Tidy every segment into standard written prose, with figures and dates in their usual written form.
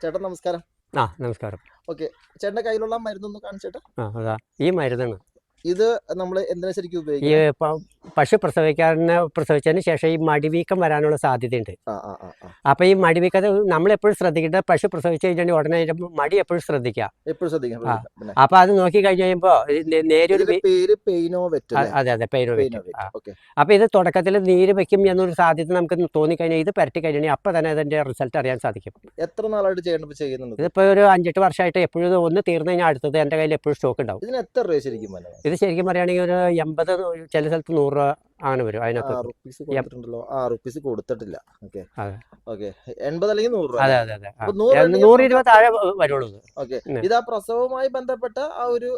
ചേട്ടാ നമസ്കാരം. നമസ്കാരം. ഓക്കെ, ചേട്ടന്റെ കയ്യിലുള്ള മരുന്നൊന്ന് കാണിച്ചേട്ടാ. അതാ ഈ മരുന്നാണ്. ഇത് നമ്മൾ എന്തിനാ ശരിക്കും ഈ ഉപയോഗിക്കുന്നത്? പശു പ്രസവിച്ചതിന് ശേഷം ഈ മടിവീക്കം വരാനുള്ള സാധ്യതയുണ്ട്. ആ ആ ആ ആ അപ്പോൾ ഈ മടിവീക്കത്തെ നമ്മളെപ്പോഴും ശ്രദ്ധിക്കേണ്ടത്, പശു പ്രസവിച്ച് കഴിഞ്ഞാൽ ഉടനെ അതിന്റെ മടി എപ്പോഴും ശ്രദ്ധിക്കുക. എപ്പോഴും ശ്രദ്ധിക്കണം. പിന്നെ അപ്പോൾ അത് നോക്കി കഴിഞ്ഞ് കഴിയുമ്പോൾ നേരൊരു ഇതിന്റെ പേര് പെയിനോവെറ്റ് അല്ലേ? അതെ പെയിനോവെറ്റ്. ഓക്കെ. അപ്പോൾ ഇത് തുടക്കത്തിൽ നീര് വെക്കും എന്നൊരു സാധ്യത നമുക്ക് തോന്നിക്കഴിഞ്ഞാൽ ഇത് പരട്ടി കഴിഞ്ഞാൽ അപ്പോൾ തന്നെ അതിന്റെ റിസൾട്ട് അറിയാൻ സാധിക്കും. എത്ര നാളായിട്ട് ചെയ്യുന്നുണ്ട്? ഇതിപ്പോൾ ഒരു 5-8 വർഷമായിട്ട് എപ്പോഴും ഒന്ന് തീർന്നു കഴിഞ്ഞാൽ അടുത്തത് എൻ്റെ കയ്യിൽ എപ്പോഴും സ്റ്റോക്ക് ഉണ്ടാവും. ഇതിന് എത്ര രൂപ ശരിക്കും വന്നത്? ഇത് ശരിക്കും പറയുകയാണെങ്കിൽ ഒരു 80, ചില സ്ഥലത്ത് 100 രൂപ അങ്ങനെ വരും. അതിനകത്ത് റുപ്പീസ് കൊടുത്തിട്ടില്ല. ഓക്കെ അതെ ഓക്കെ. 80 അല്ലെങ്കിൽ 100 രൂപ. അതെ 100-120 താഴെ വരുള്ളൂ. ഓക്കെ. ഇത് ആ പ്രസവവുമായി ബന്ധപ്പെട്ട ആ ഒരു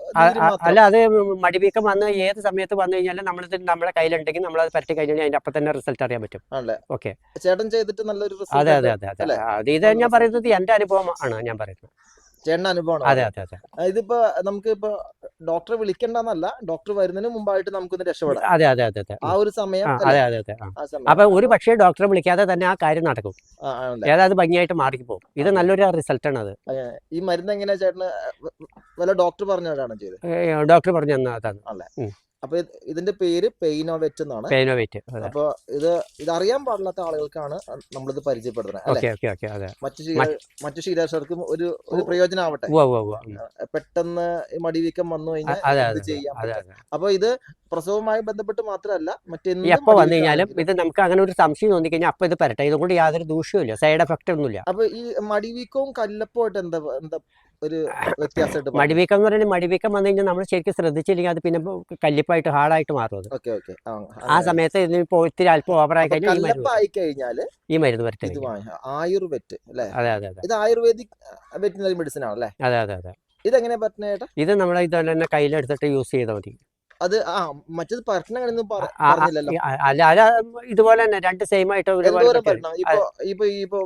അല്ല, അത് മടിവീക്കം വന്ന് ഏത് സമയത്ത് വന്നു കഴിഞ്ഞാലും നമ്മളിത് നമ്മുടെ കയ്യിലുണ്ടെങ്കിൽ നമ്മളത് പറ്റി കഴിഞ്ഞാൽ അതിന്റെ അപ്പം തന്നെ റിസൾട്ട് അറിയാൻ പറ്റും. ഓക്കെ. ചേട്ടൻ ചെയ്തിട്ട് നല്ലൊരു അതെ ഇത് ഞാൻ പറയുന്നത് എന്റെ അനുഭവം ആണ് ഞാൻ പറയുന്നത്. ചേട്ടന്റെ അനുഭവമാണ്. അതെ ഇതിപ്പോ നമുക്ക് ഇപ്പൊ ഡോക്ടറെ വിളിക്കണ്ടെന്നല്ല, ഡോക്ടർ വരുന്നതിന് മുമ്പായിട്ട് നമുക്കൊന്ന് രക്ഷപ്പെടാം. അതെ ആ ഒരു സമയം. അതെ. അപ്പൊ ഒരു പക്ഷേ ഡോക്ടറെ വിളിക്കാതെ തന്നെ ആ കാര്യം നടക്കും. ഏതായത് ഭംഗിയായിട്ട് മാറിപ്പോകും. ഇത് നല്ലൊരു റിസൾട്ടാണ്. അത് ഈ മരുന്ന് എങ്ങനെയാ ചേട്ടന് വല്ല ഡോക്ടർ പറഞ്ഞാണ് ചെയ്തത്? ഡോക്ടർ പറഞ്ഞു തന്നതാണ്. അല്ലേ? അപ്പൊ ഇതിന്റെ പേര് പെയിനോവെറ്റ് എന്നാണ്. അപ്പൊ ഇത് അറിയാൻ പാടില്ലാത്ത ആളുകൾക്കാണ് നമ്മളിത് പരിചയപ്പെടുത്തുന്നത്. മറ്റു ശീലാർക്കും ഒരു പ്രയോജനമാവട്ടെ. പെട്ടെന്ന് മടിവീക്കം വന്നു കഴിഞ്ഞാൽ ചെയ്യാം. അപ്പൊ ഇത് പ്രസവവുമായി ബന്ധപ്പെട്ട് മാത്രമല്ല, എപ്പോ വന്നു കഴിഞ്ഞാലും ഇത് നമുക്ക് അങ്ങനെ ഒരു സംശയം തോന്നിക്കഴിഞ്ഞാൽ അപ്പൊ ഇത് പരട്ടെ. ഇതുകൊണ്ട് യാതൊരു ദൂഷ്യമില്ല, സൈഡ് എഫക്റ്റ് ഒന്നുമില്ല. അപ്പൊ ഈ മടിവീക്കവും കല്ലപ്പമായിട്ട് എന്താ ഒരു വ്യത്യാസമായിട്ട്? മടിവീക്കം എന്ന് പറയുന്നത്, മടിവീക്കം വന്നു കഴിഞ്ഞാൽ നമ്മൾ ശരിക്കും ശ്രദ്ധിച്ചില്ലെങ്കിൽ അത് പിന്നെ കല്ലിപ്പായിട്ട് ഹാർഡായിട്ട് മാറും. ആ സമയത്ത് ഇതിപ്പോ ഇത്തിരി അല്പം ഓവറായി കഴിഞ്ഞാൽ ഈ മരുന്ന് വരട്ടെ. ആയുർവേദ് അല്ലേ? അതെ. ഇത് ആയുർവേദിക് വെറ്റിനറി മെഡിസിൻ ആണല്ലേ? അതെ. ഇതെങ്ങനെ പറ്റുന്ന ചേട്ടാ? ഇത് നമ്മളെ ഇത് തന്നെ കയ്യിലെടുത്തിട്ട് യൂസ് ചെയ്താൽ മതി. അത് മറ്റേത് പറ്റണ പറഞ്ഞില്ലല്ലോ. അല്ല ഇതുപോലെ തന്നെ രണ്ട് സെയിം ആയിട്ട് ഇപ്പൊ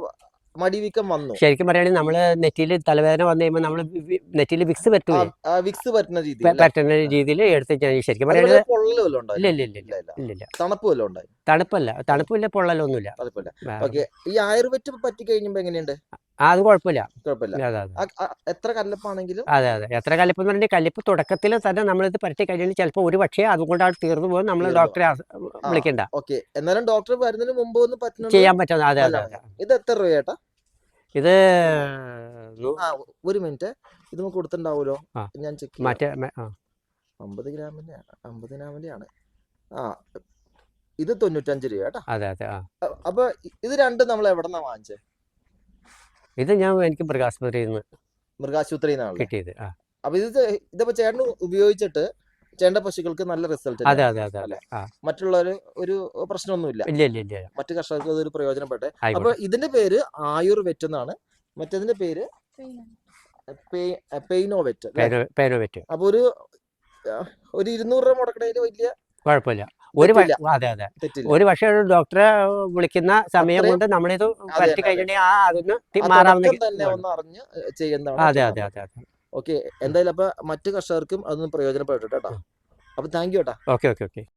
മടിവീക്കം വന്നു. ശരിക്കും പറയുകയാണെങ്കിൽ നമ്മള് നെറ്റിയിൽ തലവേദന വന്നു കഴിയുമ്പോൾ നമ്മള് നെറ്റിയിൽ വിക്സ് പറ്റുന്ന രീതിയിൽ എടുത്ത് ശരിക്കും പറയുന്നത് ഇല്ല. തണുപ്പില്ല പൊള്ളലൊന്നുമില്ല. ഈ ആയുർവേദ് പറ്റി കഴിയുമ്പോ എങ്ങനെയുണ്ട്? അത് കുഴപ്പമില്ല. എത്ര കല്ലപ്പാണെങ്കിലും അതെ എത്ര കല്ലിപ്പ് എന്ന് പറഞ്ഞാൽ കല്ലിപ്പ് തുടക്കത്തിൽ തന്നെ നമ്മളിത് പരട്ടി കഴിഞ്ഞാൽ ചിലപ്പോൾ ഒരു പക്ഷേ അതുകൊണ്ടാണ് തീർന്നു പോകും. നമ്മൾ ഡോക്ടറെ വിളിക്കണ്ട. എന്നാലും ഡോക്ടർ വരുന്നതിന് മുമ്പ് ചെയ്യാൻ പറ്റും. അതെ. ഇത് എത്ര രൂപ ചേട്ടാ? ഇത് ഒരു മിനിറ്റ്, ഇത് നമുക്ക് കൊടുത്തിട്ടുണ്ടാവൂലോ? ഞാൻ ചെക്ക് 50 ഗ്രാമിന്റെ ആണ്. ഇത് 95 രൂപ കേട്ടോ. അതെ. അപ്പൊ ഇത് രണ്ടും നമ്മൾ എവിടെന്നാ വാങ്ങിച്ചേ? ഇത് എനിക്ക് മൃഗാശുപത്രിയിൽ നിന്നാണ് കിട്ടിയത്. അപ്പൊ ഇതിപ്പോ ചേട്ടൻ ഉപയോഗിച്ചിട്ട് ചേട്ടന്റെ പശുക്കൾക്ക് നല്ല റിസൾട്ട്. അതെ. മറ്റുള്ള ഒരു പ്രശ്നമൊന്നുമില്ല. ഇല്ല. മറ്റു കർഷകർക്ക് അതൊരു പ്രയോജനപ്പെട്ടെ. അപ്പൊ ഇതിന്റെ പേര് ആയുർവേറ്റ് എന്നാണ്, മറ്റേതിന്റെ പേര് പെയിനോവെറ്റ്. അപ്പൊ ഒരു 200 രൂപ മുടക്കണേല് വലിയ കുഴപ്പമില്ല. ഒരു പക്ഷേ ഡോക്ടറെ വിളിക്കുന്ന സമയം കൊണ്ട് നമ്മളിത് പറ്റി കഴിഞ്ഞിട്ടുണ്ടെങ്കിൽ അതൊന്ന് മാറാവുന്ന ഒന്ന് അറിഞ്ഞ് ചെയ്യുന്നതാണ്. അതെ. ഓക്കെ. എന്തായാലും അപ്പൊ മറ്റു കർഷകർക്കും അതൊന്നും പ്രയോജനപ്പെട്ടു കേട്ടോ. അപ്പൊ താങ്ക് യു കേട്ടോ. ഓക്കെ.